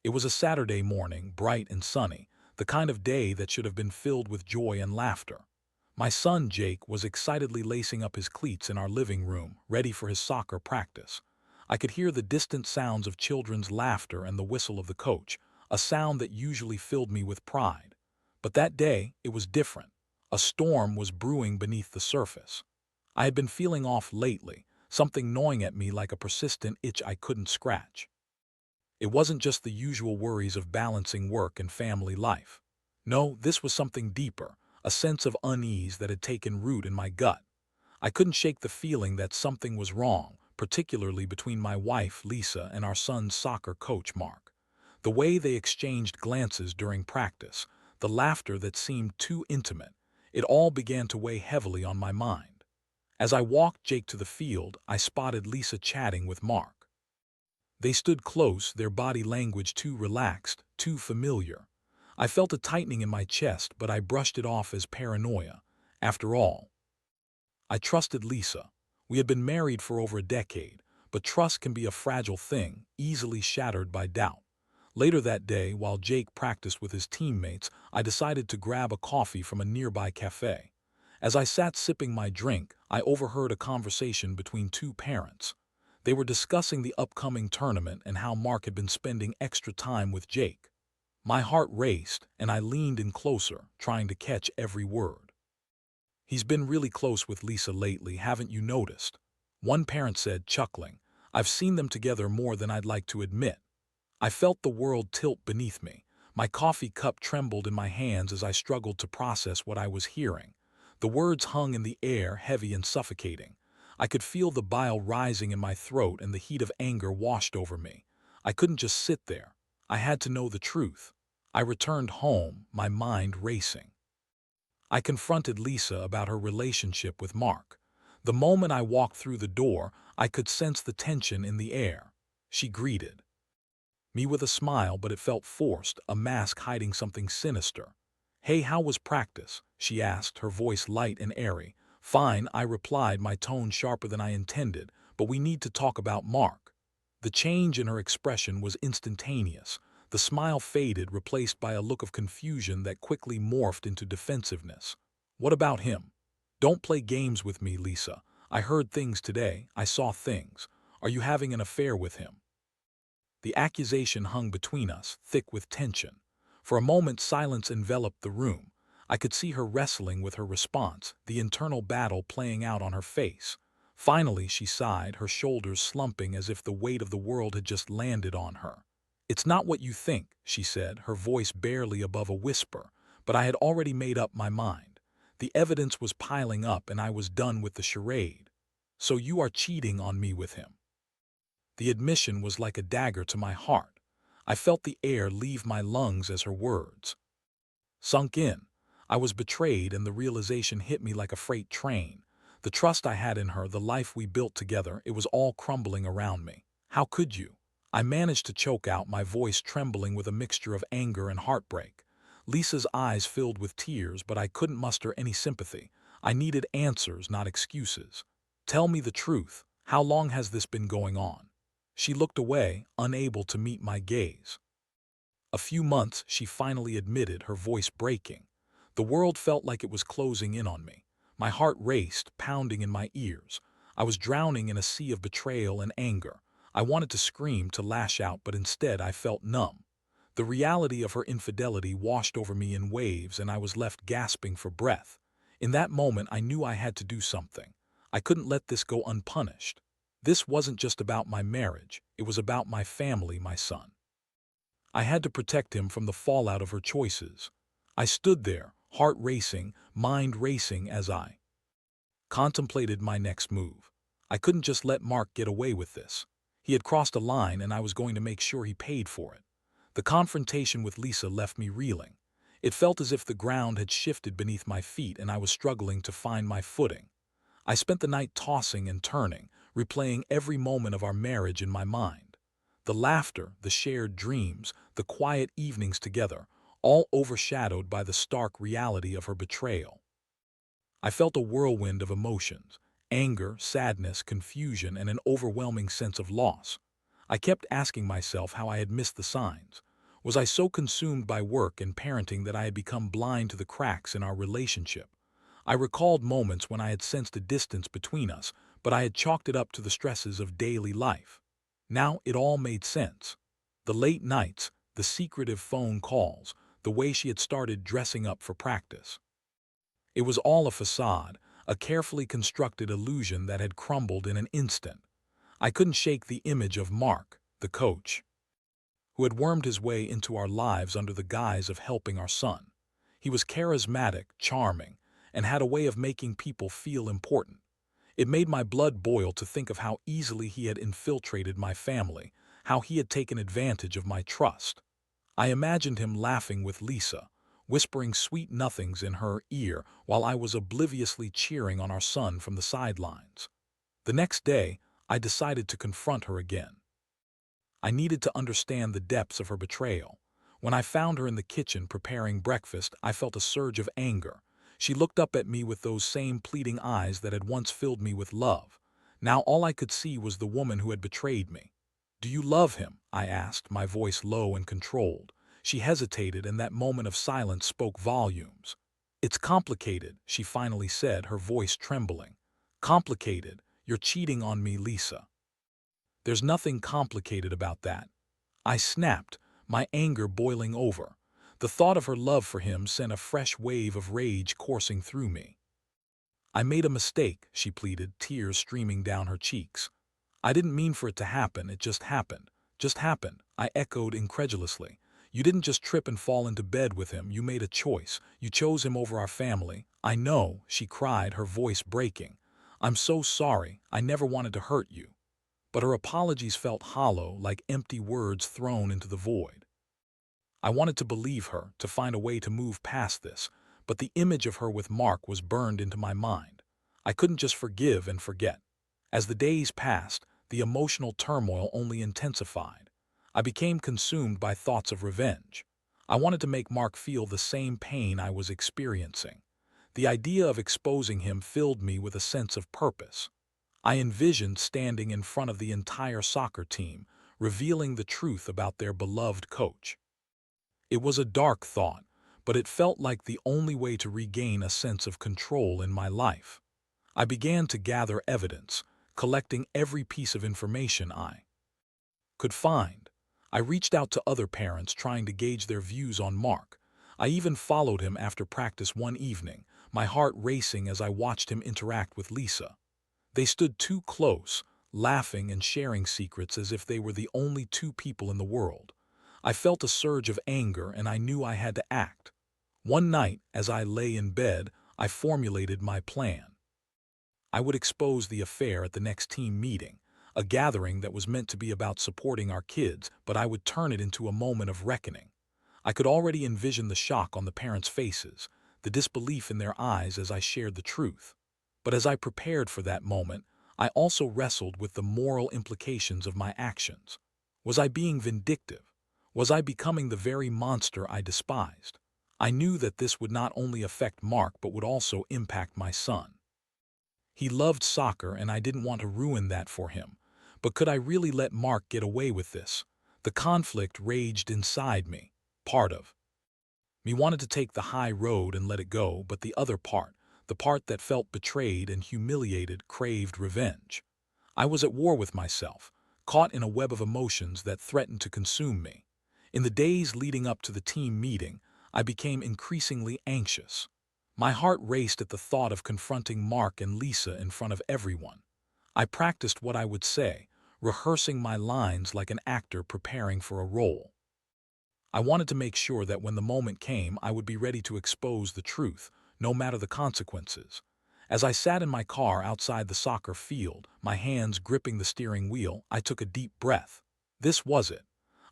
It was a Saturday morning, bright and sunny, the kind of day that should have been filled with joy and laughter. My son Jake was excitedly lacing up his cleats in our living room, ready for his soccer practice. I could hear the distant sounds of children's laughter and the whistle of the coach, a sound that usually filled me with pride. But that day, it was different. A storm was brewing beneath the surface. I had been feeling off lately, something gnawing at me like a persistent itch I couldn't scratch. It wasn't just the usual worries of balancing work and family life. No, this was something deeper, a sense of unease that had taken root in my gut. I couldn't shake the feeling that something was wrong, particularly between my wife, Lisa, and our son's soccer coach, Mark. The way they exchanged glances during practice, the laughter that seemed too intimate, it all began to weigh heavily on my mind. As I walked Jake to the field, I spotted Lisa chatting with Mark. They stood close, their body language too relaxed, too familiar. I felt a tightening in my chest, but I brushed it off as paranoia. After all, I trusted Lisa. We had been married for over a decade, but trust can be a fragile thing, easily shattered by doubt. Later that day, while Jake practiced with his teammates, I decided to grab a coffee from a nearby cafe. As I sat sipping my drink, I overheard a conversation between two parents. They were discussing the upcoming tournament and how Mark had been spending extra time with Jake. My heart raced, and I leaned in closer, trying to catch every word. "He's been really close with Lisa lately, haven't you noticed?" One parent said, chuckling. "I've seen them together more than I'd like to admit." I felt the world tilt beneath me. My coffee cup trembled in my hands as I struggled to process what I was hearing. The words hung in the air, heavy and suffocating. I could feel the bile rising in my throat and the heat of anger washed over me. I couldn't just sit there. I had to know the truth. I returned home, my mind racing. I confronted Lisa about her relationship with Mark. The moment I walked through the door, I could sense the tension in the air. She greeted me with a smile, but it felt forced, a mask hiding something sinister. "Hey, how was practice?" she asked, her voice light and airy. "Fine," I replied, my tone sharper than I intended, "but we need to talk about Mark." The change in her expression was instantaneous. The smile faded, replaced by a look of confusion that quickly morphed into defensiveness. "What about him?" "Don't play games with me, Lisa. I heard things today. I saw things. Are you having an affair with him?" The accusation hung between us, thick with tension. For a moment, silence enveloped the room. I could see her wrestling with her response, the internal battle playing out on her face. Finally, she sighed, her shoulders slumping as if the weight of the world had just landed on her. "It's not what you think," she said, her voice barely above a whisper, but I had already made up my mind. The evidence was piling up and I was done with the charade. "So you are cheating on me with him?" The admission was like a dagger to my heart. I felt the air leave my lungs as her words sunk in. I was betrayed, and the realization hit me like a freight train. The trust I had in her, the life we built together, it was all crumbling around me. "How could you?" I managed to choke out, my voice trembling with a mixture of anger and heartbreak. Lisa's eyes filled with tears, but I couldn't muster any sympathy. I needed answers, not excuses. "Tell me the truth. How long has this been going on?" She looked away, unable to meet my gaze. "A few months," she finally admitted, her voice breaking. The world felt like it was closing in on me. My heart raced, pounding in my ears. I was drowning in a sea of betrayal and anger. I wanted to scream, to lash out, but instead I felt numb. The reality of her infidelity washed over me in waves, and I was left gasping for breath. In that moment, I knew I had to do something. I couldn't let this go unpunished. This wasn't just about my marriage, it was about my family, my son. I had to protect him from the fallout of her choices. I stood there, heart racing, mind racing as I contemplated my next move. I couldn't just let Mark get away with this. He had crossed a line, and I was going to make sure he paid for it. The confrontation with Lisa left me reeling. It felt as if the ground had shifted beneath my feet and I was struggling to find my footing. I spent the night tossing and turning, replaying every moment of our marriage in my mind. The laughter, the shared dreams, the quiet evenings together, all overshadowed by the stark reality of her betrayal. I felt a whirlwind of emotions: anger, sadness, confusion, and an overwhelming sense of loss. I kept asking myself how I had missed the signs. Was I so consumed by work and parenting that I had become blind to the cracks in our relationship? I recalled moments when I had sensed a distance between us, but I had chalked it up to the stresses of daily life. Now it all made sense. The late nights, the secretive phone calls, the way she had started dressing up for practice. It was all a facade, a carefully constructed illusion that had crumbled in an instant. I couldn't shake the image of Mark, the coach, who had wormed his way into our lives under the guise of helping our son. He was charismatic, charming, and had a way of making people feel important. It made my blood boil to think of how easily he had infiltrated my family, how he had taken advantage of my trust. I imagined him laughing with Lisa, whispering sweet nothings in her ear while I was obliviously cheering on our son from the sidelines. The next day, I decided to confront her again. I needed to understand the depths of her betrayal. When I found her in the kitchen preparing breakfast, I felt a surge of anger. She looked up at me with those same pleading eyes that had once filled me with love. Now all I could see was the woman who had betrayed me. "Do you love him?" I asked, my voice low and controlled. She hesitated, and that moment of silence spoke volumes. "It's complicated," she finally said, her voice trembling. "Complicated? You're cheating on me, Lisa." "There's nothing complicated about that." I snapped, my anger boiling over. The thought of her love for him sent a fresh wave of rage coursing through me. "I made a mistake," she pleaded, tears streaming down her cheeks. "I didn't mean for it to happen, it just happened." "Just happened," I echoed incredulously. "You didn't just trip and fall into bed with him, you made a choice. You chose him over our family." "I know," she cried, her voice breaking. "I'm so sorry, I never wanted to hurt you." But her apologies felt hollow, like empty words thrown into the void. I wanted to believe her, to find a way to move past this, but the image of her with Mark was burned into my mind. I couldn't just forgive and forget. As the days passed, the emotional turmoil only intensified. I became consumed by thoughts of revenge. I wanted to make Mark feel the same pain I was experiencing. The idea of exposing him filled me with a sense of purpose. I envisioned standing in front of the entire soccer team, revealing the truth about their beloved coach. It was a dark thought, but it felt like the only way to regain a sense of control in my life. I began to gather evidence, collecting every piece of information I could find. I reached out to other parents trying to gauge their views on Mark. I even followed him after practice one evening, my heart racing as I watched him interact with Lisa. They stood too close, laughing and sharing secrets as if they were the only two people in the world. I felt a surge of anger, and I knew I had to act. One night, as I lay in bed, I formulated my plan. I would expose the affair at the next team meeting, a gathering that was meant to be about supporting our kids, but I would turn it into a moment of reckoning. I could already envision the shock on the parents' faces, the disbelief in their eyes as I shared the truth. But as I prepared for that moment, I also wrestled with the moral implications of my actions. Was I being vindictive? Was I becoming the very monster I despised? I knew that this would not only affect Mark but would also impact my son. He loved soccer, and I didn't want to ruin that for him. But could I really let Mark get away with this? The conflict raged inside me. Part of me wanted to take the high road and let it go, but the other part, the part that felt betrayed and humiliated, craved revenge. I was at war with myself, caught in a web of emotions that threatened to consume me. In the days leading up to the team meeting, I became increasingly anxious. My heart raced at the thought of confronting Mark and Lisa in front of everyone. I practiced what I would say, rehearsing my lines like an actor preparing for a role. I wanted to make sure that when the moment came, I would be ready to expose the truth, no matter the consequences. As I sat in my car outside the soccer field, my hands gripping the steering wheel, I took a deep breath. This was it.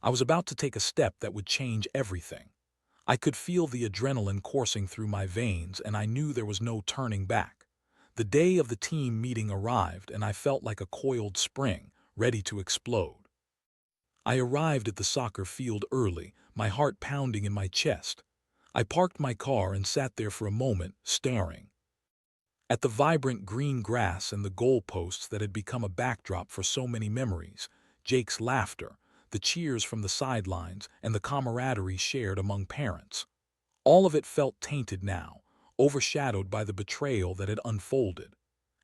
I was about to take a step that would change everything. I could feel the adrenaline coursing through my veins, and I knew there was no turning back. The day of the team meeting arrived, and I felt like a coiled spring, ready to explode. I arrived at the soccer field early, my heart pounding in my chest. I parked my car and sat there for a moment, staring at the vibrant green grass and the goalposts that had become a backdrop for so many memories. Jake's laughter, the cheers from the sidelines, and the camaraderie shared among parents. All of it felt tainted now, overshadowed by the betrayal that had unfolded.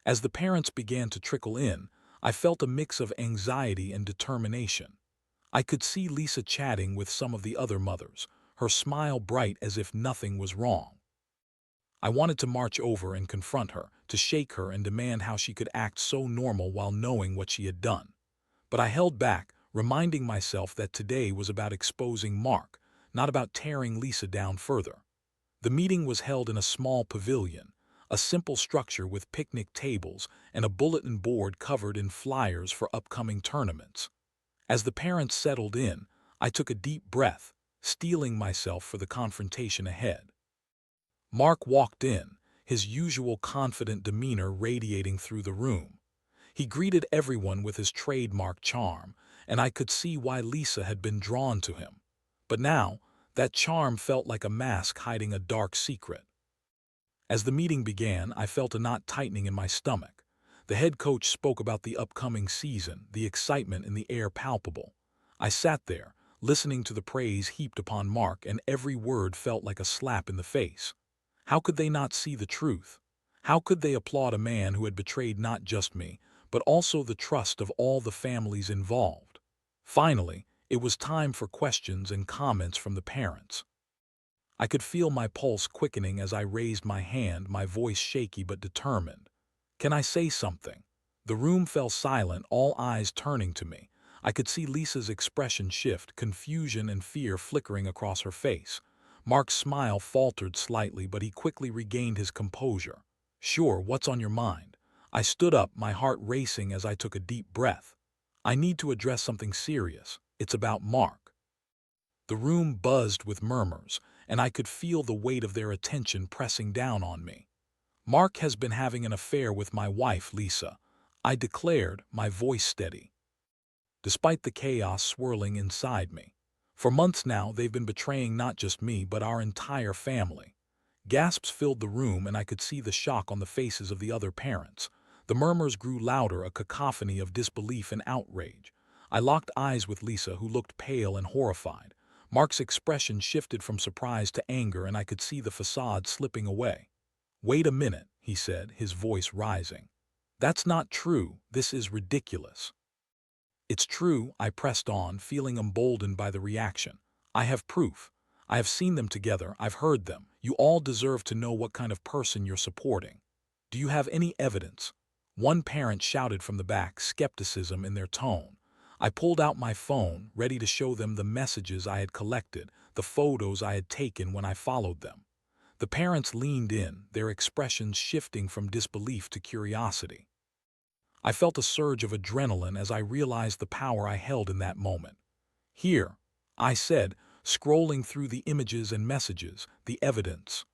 As the parents began to trickle in, I felt a mix of anxiety and determination. I could see Lisa chatting with some of the other mothers, her smile bright as if nothing was wrong. I wanted to march over and confront her, to shake her and demand how she could act so normal while knowing what she had done. But I held back, reminding myself that today was about exposing Mark, not about tearing Lisa down further. The meeting was held in a small pavilion, a simple structure with picnic tables and a bulletin board covered in flyers for upcoming tournaments. As the parents settled in, I took a deep breath, steeling myself for the confrontation ahead. Mark walked in, his usual confident demeanor radiating through the room. He greeted everyone with his trademark charm, and I could see why Lisa had been drawn to him. But now, that charm felt like a mask hiding a dark secret. As the meeting began, I felt a knot tightening in my stomach. The head coach spoke about the upcoming season, the excitement in the air palpable. I sat there, listening to the praise heaped upon Mark, and every word felt like a slap in the face. How could they not see the truth? How could they applaud a man who had betrayed not just me, but also the trust of all the families involved? Finally, it was time for questions and comments from the parents. I could feel my pulse quickening as I raised my hand, my voice shaky but determined. "Can I say something?" The room fell silent, all eyes turning to me. I could see Lisa's expression shift, confusion and fear flickering across her face. Mark's smile faltered slightly, but he quickly regained his composure. "Sure, what's on your mind?" I stood up, my heart racing as I took a deep breath. "I need to address something serious. It's about Mark." The room buzzed with murmurs, and I could feel the weight of their attention pressing down on me. "Mark has been having an affair with my wife, Lisa," I declared, my voice steady, despite the chaos swirling inside me. "For months now, they've been betraying not just me, but our entire family." Gasps filled the room, and I could see the shock on the faces of the other parents. The murmurs grew louder, a cacophony of disbelief and outrage. I locked eyes with Lisa, who looked pale and horrified. Mark's expression shifted from surprise to anger, and I could see the facade slipping away. "Wait a minute," he said, his voice rising. "That's not true. This is ridiculous." "It's true," I pressed on, feeling emboldened by the reaction. "I have proof. I have seen them together. I've heard them. You all deserve to know what kind of person you're supporting. Do you have any evidence?" One parent shouted from the back, skepticism in their tone. I pulled out my phone, ready to show them the messages I had collected, the photos I had taken when I followed them. The parents leaned in, their expressions shifting from disbelief to curiosity. I felt a surge of adrenaline as I realized the power I held in that moment. "Here," I said, scrolling through the images and messages, the evidence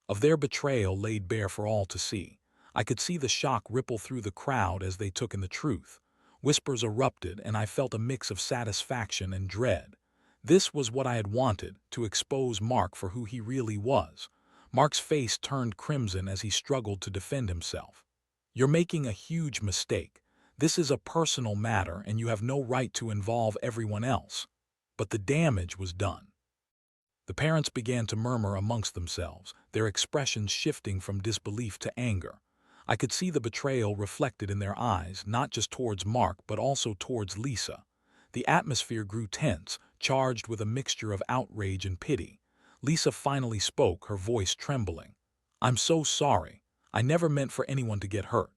of their betrayal laid bare for all to see. I could see the shock ripple through the crowd as they took in the truth. Whispers erupted, and I felt a mix of satisfaction and dread. This was what I had wanted, to expose Mark for who he really was. Mark's face turned crimson as he struggled to defend himself. "You're making a huge mistake. This is a personal matter, and you have no right to involve everyone else." But the damage was done. The parents began to murmur amongst themselves, their expressions shifting from disbelief to anger. I could see the betrayal reflected in their eyes, not just towards Mark, but also towards Lisa. The atmosphere grew tense, charged with a mixture of outrage and pity. Lisa finally spoke, her voice trembling. "I'm so sorry. I never meant for anyone to get hurt."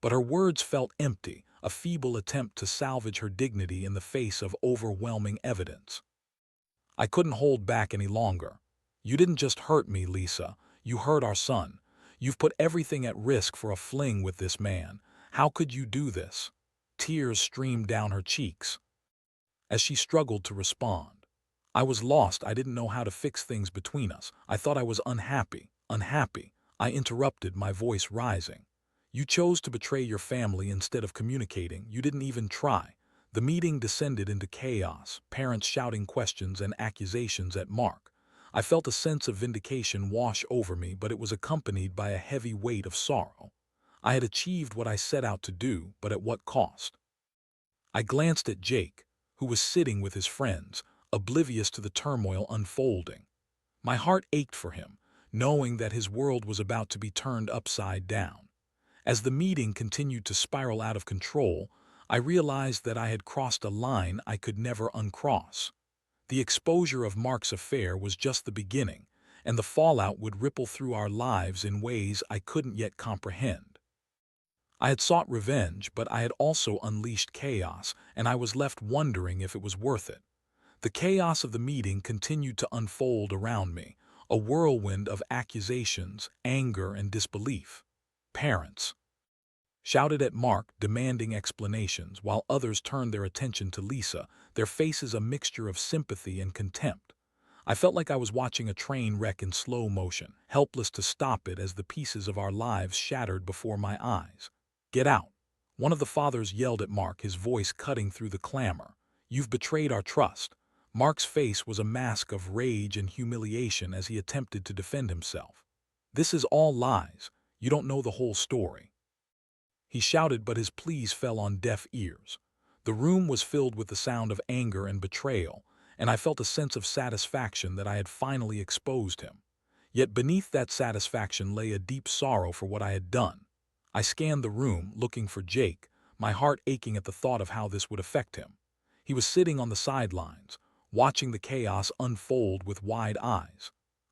But her words felt empty, a feeble attempt to salvage her dignity in the face of overwhelming evidence. I couldn't hold back any longer. "You didn't just hurt me, Lisa. You hurt our son. You've put everything at risk for a fling with this man. How could you do this?" Tears streamed down her cheeks as she struggled to respond. I was lost. I didn't know how to fix things between us. I thought I was unhappy. Unhappy. I interrupted, my voice rising. "You chose to betray your family instead of communicating. You didn't even try." The meeting descended into chaos, parents shouting questions and accusations at Mark. I felt a sense of vindication wash over me, but it was accompanied by a heavy weight of sorrow. I had achieved what I set out to do, but at what cost? I glanced at Jake, who was sitting with his friends, oblivious to the turmoil unfolding. My heart ached for him, knowing that his world was about to be turned upside down. As the meeting continued to spiral out of control, I realized that I had crossed a line I could never uncross. The exposure of Mark's affair was just the beginning, and the fallout would ripple through our lives in ways I couldn't yet comprehend. I had sought revenge, but I had also unleashed chaos, and I was left wondering if it was worth it. The chaos of the meeting continued to unfold around me, a whirlwind of accusations, anger, and disbelief. Parents shouted at Mark, demanding explanations, while others turned their attention to Lisa, their faces a mixture of sympathy and contempt. I felt like I was watching a train wreck in slow motion, helpless to stop it as the pieces of our lives shattered before my eyes. "Get out!" One of the fathers yelled at Mark, his voice cutting through the clamor. "You've betrayed our trust." Mark's face was a mask of rage and humiliation as he attempted to defend himself. "This is all lies. You don't know the whole story." He shouted, but his pleas fell on deaf ears. The room was filled with the sound of anger and betrayal, and I felt a sense of satisfaction that I had finally exposed him. Yet beneath that satisfaction lay a deep sorrow for what I had done. I scanned the room, looking for Jake, my heart aching at the thought of how this would affect him. He was sitting on the sidelines, watching the chaos unfold with wide eyes.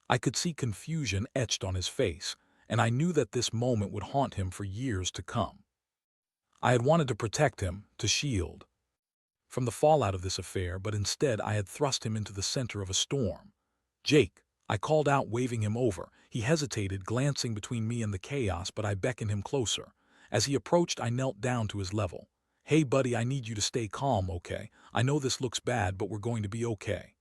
I could see confusion etched on his face, and I knew that this moment would haunt him for years to come. I had wanted to protect him, to shield from the fallout of this affair, but instead I had thrust him into the center of a storm. "Jake," I called out, waving him over. He hesitated, glancing between me and the chaos, but I beckoned him closer. As he approached, I knelt down to his level. "Hey, buddy, I need you to stay calm, okay? I know this looks bad, but we're going to be okay."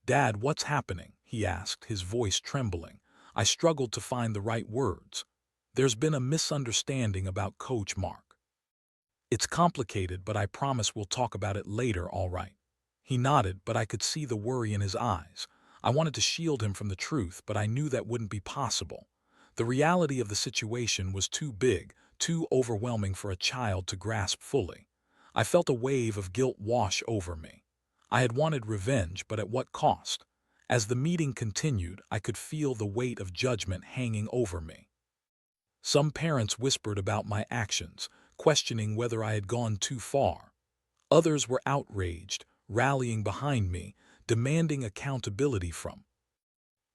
"Dad, what's happening?" he asked, his voice trembling. I struggled to find the right words. "There's been a misunderstanding about Coach Mark. It's complicated, but I promise we'll talk about it later, all right?" He nodded, but I could see the worry in his eyes. I wanted to shield him from the truth, but I knew that wouldn't be possible. The reality of the situation was too big, too overwhelming for a child to grasp fully. I felt a wave of guilt wash over me. I had wanted revenge, but at what cost? As the meeting continued, I could feel the weight of judgment hanging over me. Some parents whispered about my actions, questioning whether I had gone too far. Others were outraged, rallying behind me, demanding accountability from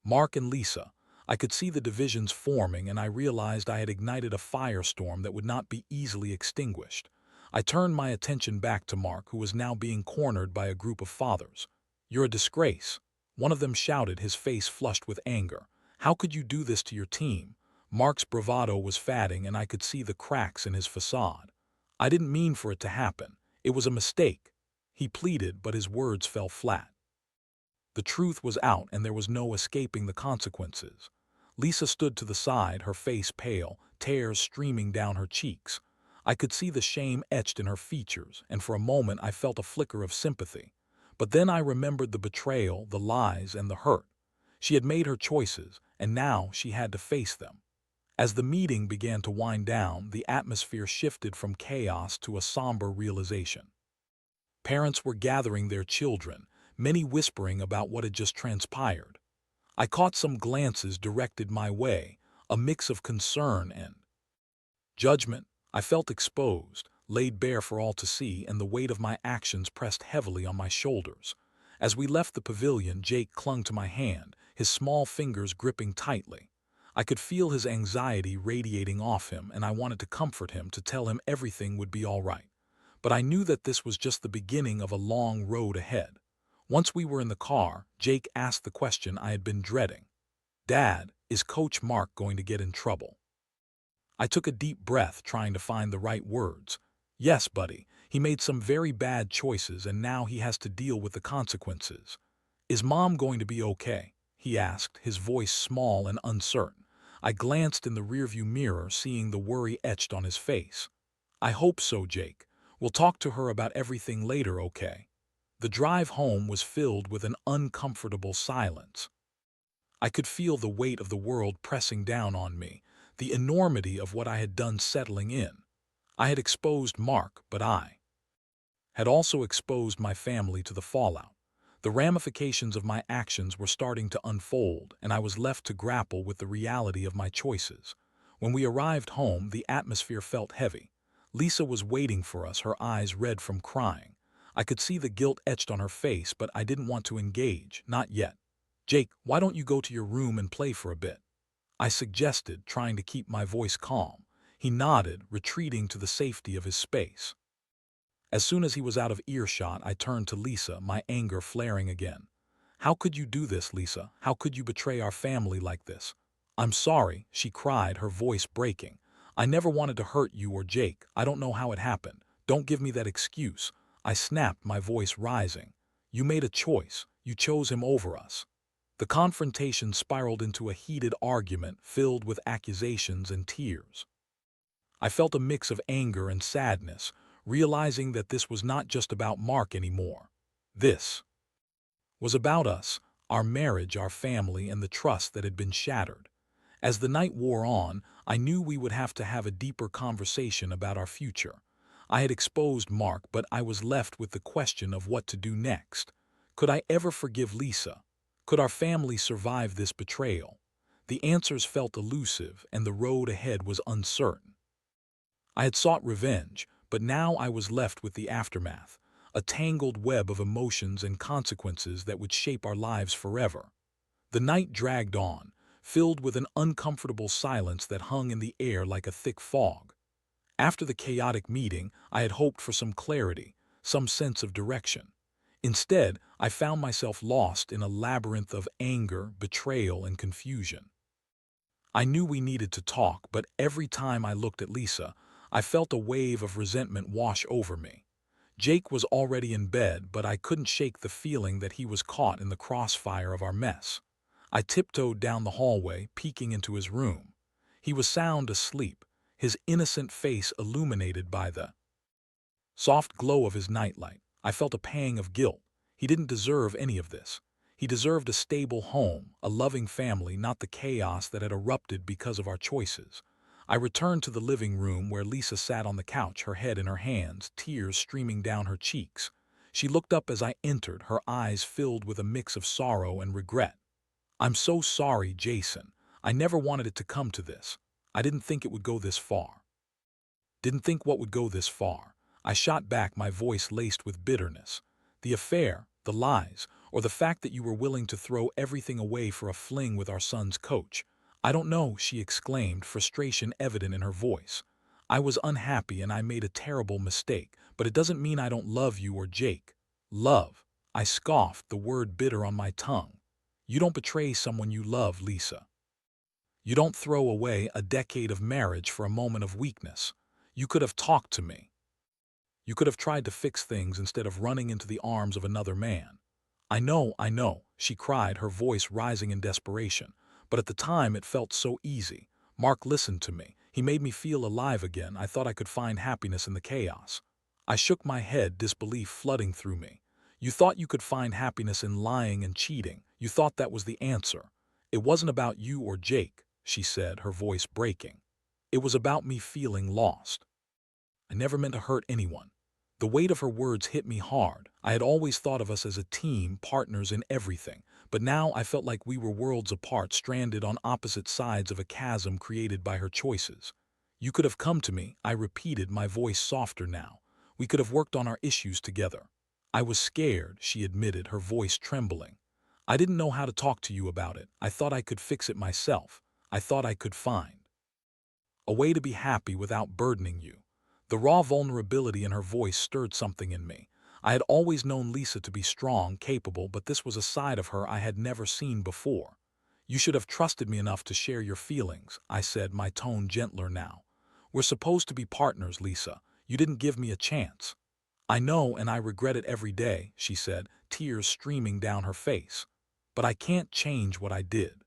Mark and Lisa. I could see the divisions forming, and I realized I had ignited a firestorm that would not be easily extinguished. I turned my attention back to Mark, who was now being cornered by a group of fathers. "You're a disgrace," one of them shouted, his face flushed with anger. "How could you do this to your team?" Mark's bravado was fading, and I could see the cracks in his facade. "I didn't mean for it to happen. It was a mistake," he pleaded, but his words fell flat. The truth was out, and there was no escaping the consequences. Lisa stood to the side, her face pale, tears streaming down her cheeks. I could see the shame etched in her features, and for a moment I felt a flicker of sympathy. But then I remembered the betrayal, the lies, and the hurt. She had made her choices, and now she had to face them. As the meeting began to wind down, the atmosphere shifted from chaos to a somber realization. Parents were gathering their children, many whispering about what had just transpired. I caught some glances directed my way, a mix of concern and judgment. I felt exposed, laid bare for all to see, and the weight of my actions pressed heavily on my shoulders. As we left the pavilion, Jake clung to my hand, his small fingers gripping tightly. I could feel his anxiety radiating off him, and I wanted to comfort him, to tell him everything would be all right. But I knew that this was just the beginning of a long road ahead. Once we were in the car, Jake asked the question I had been dreading. "Dad, is Coach Mark going to get in trouble?" I took a deep breath, trying to find the right words. "Yes, buddy, he made some very bad choices, and now he has to deal with the consequences." "Is Mom going to be okay?" he asked, his voice small and uncertain. I glanced in the rearview mirror, seeing the worry etched on his face. "I hope so, Jake. We'll talk to her about everything later, okay?" The drive home was filled with an uncomfortable silence. I could feel the weight of the world pressing down on me, the enormity of what I had done settling in. I had exposed Mark, but I had also exposed my family to the fallout. The ramifications of my actions were starting to unfold, and I was left to grapple with the reality of my choices. When we arrived home, the atmosphere felt heavy. Lisa was waiting for us, her eyes red from crying. I could see the guilt etched on her face, but I didn't want to engage, not yet. "Jake, why don't you go to your room and play for a bit?" I suggested, trying to keep my voice calm. He nodded, retreating to the safety of his space. As soon as he was out of earshot, I turned to Lisa, my anger flaring again. "How could you do this, Lisa? How could you betray our family like this?" "I'm sorry," she cried, her voice breaking. "I never wanted to hurt you or Jake. I don't know how it happened. Don't give me that excuse." I snapped, my voice rising. "You made a choice. You chose him over us." The confrontation spiraled into a heated argument filled with accusations and tears. I felt a mix of anger and sadness, realizing that this was not just about Mark anymore. This was about us, our marriage, our family, and the trust that had been shattered. As the night wore on, I knew we would have to have a deeper conversation about our future. I had exposed Mark, but I was left with the question of what to do next. Could I ever forgive Lisa? Could our family survive this betrayal? The answers felt elusive, and the road ahead was uncertain. I had sought revenge, but now I was left with the aftermath, a tangled web of emotions and consequences that would shape our lives forever. The night dragged on, filled with an uncomfortable silence that hung in the air like a thick fog. After the chaotic meeting, I had hoped for some clarity, some sense of direction. Instead, I found myself lost in a labyrinth of anger, betrayal, and confusion. I knew we needed to talk, but every time I looked at Lisa, I felt a wave of resentment wash over me. Jake was already in bed, but I couldn't shake the feeling that he was caught in the crossfire of our mess. I tiptoed down the hallway, peeking into his room. He was sound asleep, his innocent face illuminated by the soft glow of his nightlight. I felt a pang of guilt. He didn't deserve any of this. He deserved a stable home, a loving family, not the chaos that had erupted because of our choices. I returned to the living room where Lisa sat on the couch, her head in her hands, tears streaming down her cheeks. She looked up as I entered, her eyes filled with a mix of sorrow and regret. "I'm so sorry, Jason. I never wanted it to come to this. I didn't think it would go this far." "Didn't think what would go this far?" I shot back, my voice laced with bitterness. "The affair, the lies, or the fact that you were willing to throw everything away for a fling with our son's coach?" "I don't know," she exclaimed, frustration evident in her voice. "I was unhappy and I made a terrible mistake, but it doesn't mean I don't love you or Jake." "Love?" I scoffed, the word bitter on my tongue. "You don't betray someone you love, Lisa. You don't throw away a decade of marriage for a moment of weakness. You could have talked to me. You could have tried to fix things instead of running into the arms of another man." I know," she cried, her voice rising in desperation. "But at the time it felt so easy. Mark listened to me. He made me feel alive again. I thought I could find happiness in the chaos." I shook my head, disbelief flooding through me. "You thought you could find happiness in lying and cheating. You thought that was the answer. It wasn't about you or Jake," she said, her voice breaking. "It was about me feeling lost. I never meant to hurt anyone." The weight of her words hit me hard. I had always thought of us as a team, partners in everything, but now I felt like we were worlds apart, stranded on opposite sides of a chasm created by her choices. "You could have come to me," I repeated, my voice softer now. "We could have worked on our issues together." "I was scared," she admitted, her voice trembling. "I didn't know how to talk to you about it. I thought I could fix it myself. I thought I could find a way to be happy without burdening you." The raw vulnerability in her voice stirred something in me. I had always known Lisa to be strong, capable, but this was a side of her I had never seen before. "You should have trusted me enough to share your feelings," I said, my tone gentler now. "We're supposed to be partners, Lisa. You didn't give me a chance." "I know, and I regret it every day," she said, tears streaming down her face. "But I can't change what I did.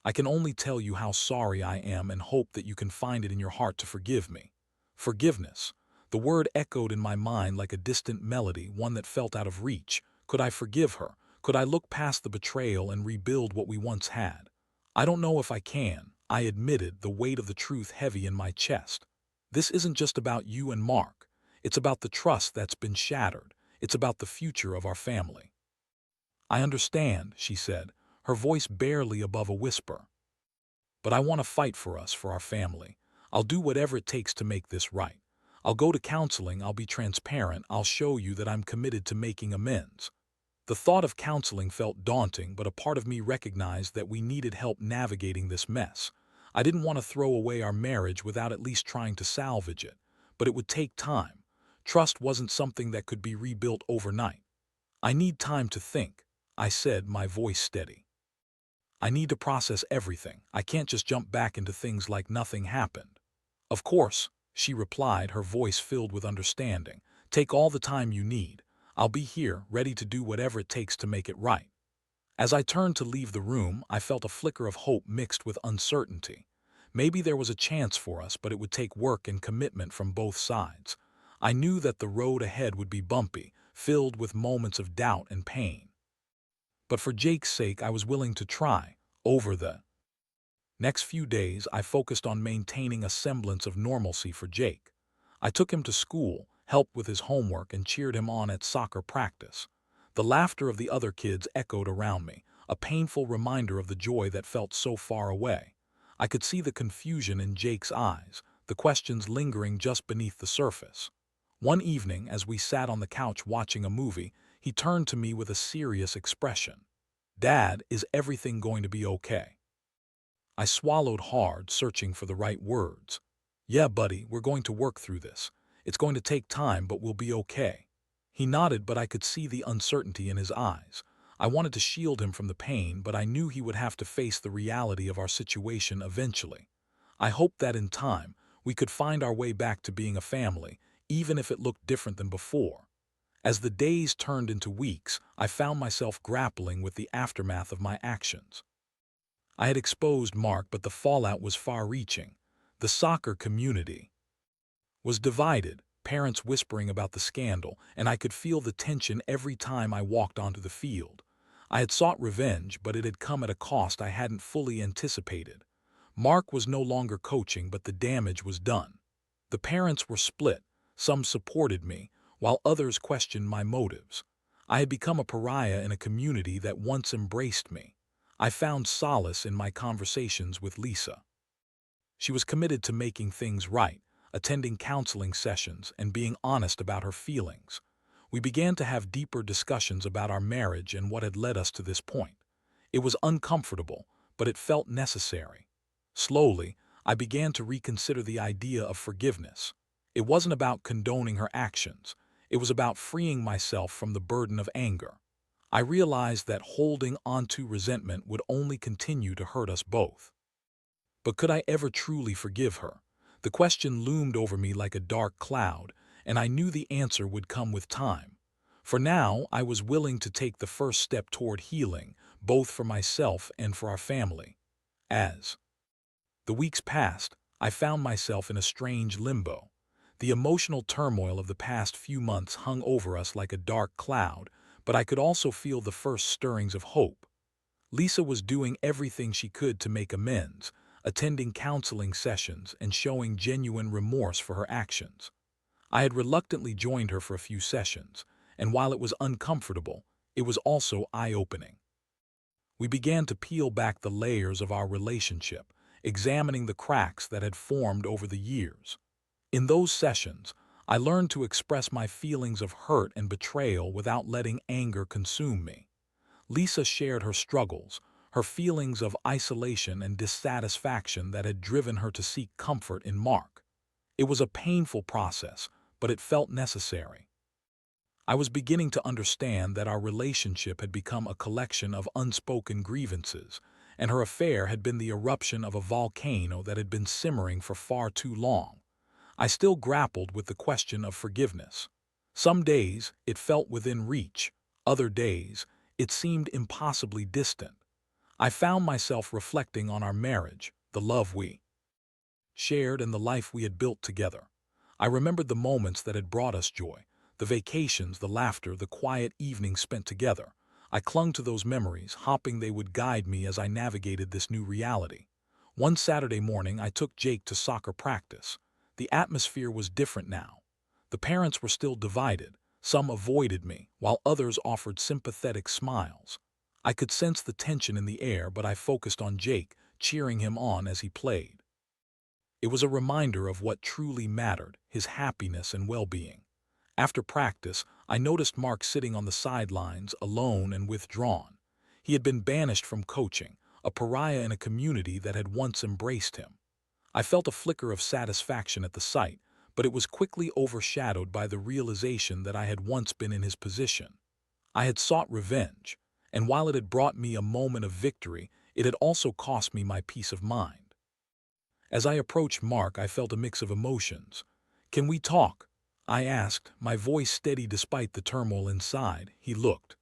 I can only tell you how sorry I am and hope that you can find it in your heart to forgive me." Forgiveness. The word echoed in my mind like a distant melody, one that felt out of reach. Could I forgive her? Could I look past the betrayal and rebuild what we once had? "I don't know if I can," I admitted, the weight of the truth heavy in my chest. "This isn't just about you and Mark. It's about the trust that's been shattered. It's about the future of our family. I understand, she said, her voice barely above a whisper. But I want to fight for us, for our family. I'll do whatever it takes to make this right. I'll go to counseling, I'll be transparent, I'll show you that I'm committed to making amends. The thought of counseling felt daunting, but a part of me recognized that we needed help navigating this mess. I didn't want to throw away our marriage without at least trying to salvage it, but it would take time. Trust wasn't something that could be rebuilt overnight. I need time to think, I said, my voice steady. I need to process everything. I can't just jump back into things like nothing happened. Of course, she replied, her voice filled with understanding. Take all the time you need. I'll be here, ready to do whatever it takes to make it right. As I turned to leave the room, I felt a flicker of hope mixed with uncertainty. Maybe there was a chance for us, but it would take work and commitment from both sides. I knew that the road ahead would be bumpy, filled with moments of doubt and pain. But for Jake's sake, I was willing to try. Over the next few days, I focused on maintaining a semblance of normalcy for Jake. I took him to school, helped with his homework, and cheered him on at soccer practice. The laughter of the other kids echoed around me, a painful reminder of the joy that felt so far away. I could see the confusion in Jake's eyes, the questions lingering just beneath the surface. One evening, as we sat on the couch watching a movie, he turned to me with a serious expression. "Dad, is everything going to be okay?" I swallowed hard, searching for the right words. "Yeah, buddy, we're going to work through this. It's going to take time, but we'll be okay." He nodded, but I could see the uncertainty in his eyes. I wanted to shield him from the pain, but I knew he would have to face the reality of our situation eventually. I hoped that in time, we could find our way back to being a family, even if it looked different than before. As the days turned into weeks, I found myself grappling with the aftermath of my actions. I had exposed Mark, but the fallout was far-reaching. The soccer community was divided, parents whispering about the scandal, and I could feel the tension every time I walked onto the field. I had sought revenge, but it had come at a cost I hadn't fully anticipated. Mark was no longer coaching, but the damage was done. The parents were split. Some supported me, while others questioned my motives. I had become a pariah in a community that once embraced me. I found solace in my conversations with Lisa. She was committed to making things right, attending counseling sessions, and being honest about her feelings. We began to have deeper discussions about our marriage and what had led us to this point. It was uncomfortable, but it felt necessary. Slowly, I began to reconsider the idea of forgiveness. It wasn't about condoning her actions. It was about freeing myself from the burden of anger. I realized that holding onto resentment would only continue to hurt us both. But could I ever truly forgive her? The question loomed over me like a dark cloud, and I knew the answer would come with time. For now, I was willing to take the first step toward healing, both for myself and for our family. As the weeks passed, I found myself in a strange limbo. The emotional turmoil of the past few months hung over us like a dark cloud, but I could also feel the first stirrings of hope. Lisa was doing everything she could to make amends, attending counseling sessions and showing genuine remorse for her actions. I had reluctantly joined her for a few sessions, and while it was uncomfortable, it was also eye-opening. We began to peel back the layers of our relationship, examining the cracks that had formed over the years. In those sessions, I learned to express my feelings of hurt and betrayal without letting anger consume me. Lisa shared her struggles, her feelings of isolation and dissatisfaction that had driven her to seek comfort in Mark. It was a painful process, but it felt necessary. I was beginning to understand that our relationship had become a collection of unspoken grievances, and her affair had been the eruption of a volcano that had been simmering for far too long. I still grappled with the question of forgiveness. Some days it felt within reach, other days it seemed impossibly distant. I found myself reflecting on our marriage, the love we shared and the life we had built together. I remembered the moments that had brought us joy, the vacations, the laughter, the quiet evenings spent together. I clung to those memories, hoping they would guide me as I navigated this new reality. One Saturday morning, I took Jake to soccer practice. The atmosphere was different now. The parents were still divided. Some avoided me, while others offered sympathetic smiles. I could sense the tension in the air, but I focused on Jake, cheering him on as he played. It was a reminder of what truly mattered, his happiness and well-being. After practice, I noticed Mark sitting on the sidelines, alone and withdrawn. He had been banished from coaching, a pariah in a community that had once embraced him. I felt a flicker of satisfaction at the sight, but it was quickly overshadowed by the realization that I had once been in his position. I had sought revenge, and while it had brought me a moment of victory, it had also cost me my peace of mind. As I approached Mark, I felt a mix of emotions. "Can we talk?" I asked, my voice steady despite the turmoil inside. He looked,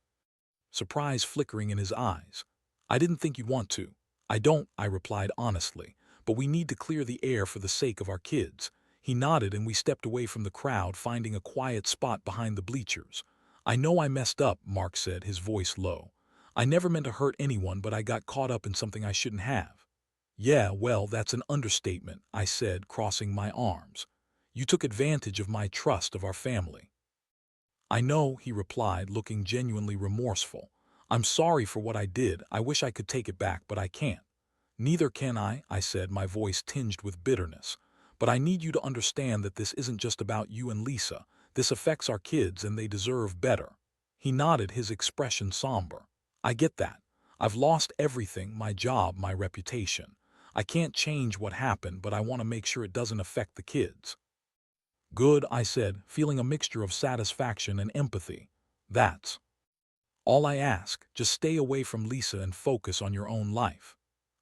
surprise flickering in his eyes. "I didn't think you'd want to." "I don't," I replied honestly, "but we need to clear the air for the sake of our kids." He nodded and we stepped away from the crowd, finding a quiet spot behind the bleachers. "I know I messed up," Mark said, his voice low. "I never meant to hurt anyone, but I got caught up in something I shouldn't have." "Yeah, well, that's an understatement," I said, crossing my arms. "You took advantage of my trust of our family." "I know," he replied, looking genuinely remorseful. "I'm sorry for what I did. I wish I could take it back, but I can't." "Neither can I said, my voice tinged with bitterness. "But I need you to understand that this isn't just about you and Lisa. This affects our kids and they deserve better." He nodded, his expression somber. "I get that. I've lost everything, my job, my reputation. I can't change what happened, but I want to make sure it doesn't affect the kids." "Good," I said, feeling a mixture of satisfaction and empathy. "That's all I ask. Just stay away from Lisa and focus on your own life."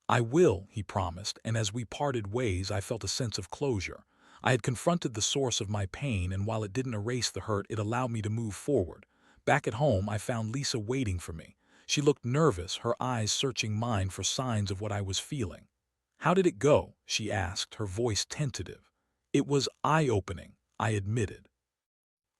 "I will," he promised, and as we parted ways I felt a sense of closure. I had confronted the source of my pain, and while it didn't erase the hurt, it allowed me to move forward. Back at home, I found Lisa waiting for me. She looked nervous, her eyes searching mine for signs of what I was feeling. "How did it go?" she asked, her voice tentative. "It was eye-opening," I admitted.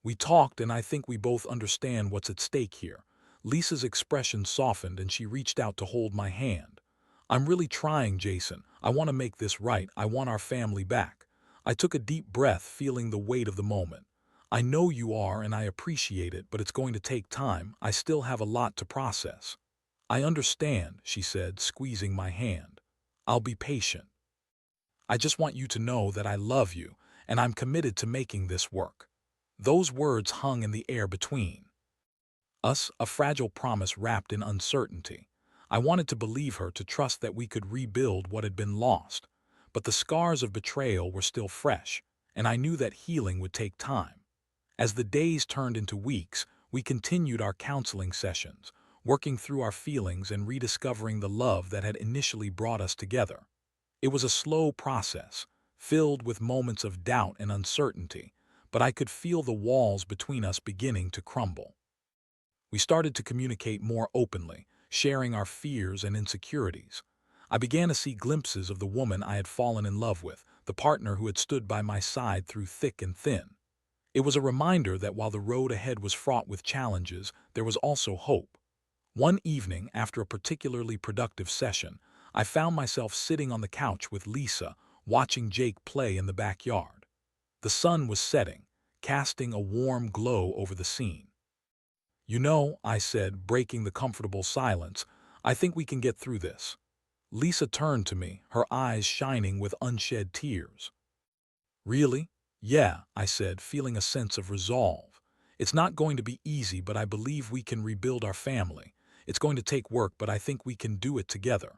"We talked, and I think we both understand what's at stake here." Lisa's expression softened and she reached out to hold my hand. "I'm really trying, Jason. I want to make this right. I want our family back." I took a deep breath, feeling the weight of the moment. "I know you are, and I appreciate it, but it's going to take time. I still have a lot to process." "I understand," she said, squeezing my hand. "I'll be patient. I just want you to know that I love you, and I'm committed to making this work." Those words hung in the air between us, a fragile promise wrapped in uncertainty. I wanted to believe her, to trust that we could rebuild what had been lost. But the scars of betrayal were still fresh, and I knew that healing would take time. As the days turned into weeks, we continued our counseling sessions, working through our feelings and rediscovering the love that had initially brought us together. It was a slow process, filled with moments of doubt and uncertainty, but I could feel the walls between us beginning to crumble. We started to communicate more openly, sharing our fears and insecurities. I began to see glimpses of the woman I had fallen in love with, the partner who had stood by my side through thick and thin. It was a reminder that while the road ahead was fraught with challenges, there was also hope. One evening, after a particularly productive session, I found myself sitting on the couch with Lisa, watching Jake play in the backyard. The sun was setting, casting a warm glow over the scene. "You know," I said, breaking the comfortable silence, "I think we can get through this." Lisa turned to me, her eyes shining with unshed tears. "Really?" "Yeah," I said, feeling a sense of resolve. "It's not going to be easy, but I believe we can rebuild our family. It's going to take work, but I think we can do it together."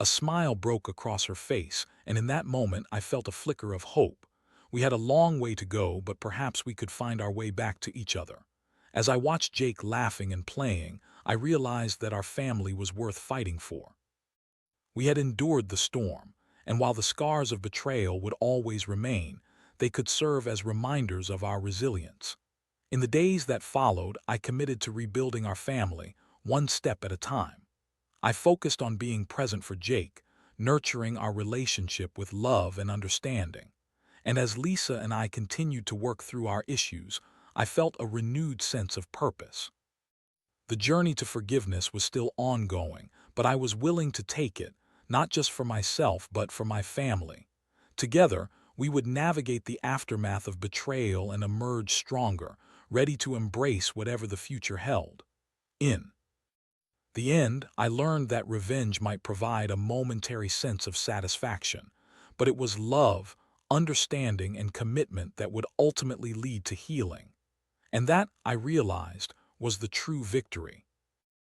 A smile broke across her face, and in that moment I felt a flicker of hope. We had a long way to go, but perhaps we could find our way back to each other. As I watched Jake laughing and playing, I realized that our family was worth fighting for. We had endured the storm, and while the scars of betrayal would always remain, they could serve as reminders of our resilience. In the days that followed, I committed to rebuilding our family, one step at a time. I focused on being present for Jake, nurturing our relationship with love and understanding. And as Lisa and I continued to work through our issues, I felt a renewed sense of purpose. The journey to forgiveness was still ongoing, but I was willing to take it, not just for myself but for my family. Together, We would navigate the aftermath of betrayal and emerge stronger, ready to embrace whatever the future held. In the end, I learned that revenge might provide a momentary sense of satisfaction, but it was love, understanding, and commitment that would ultimately lead to healing. And that, I realized, was the true victory.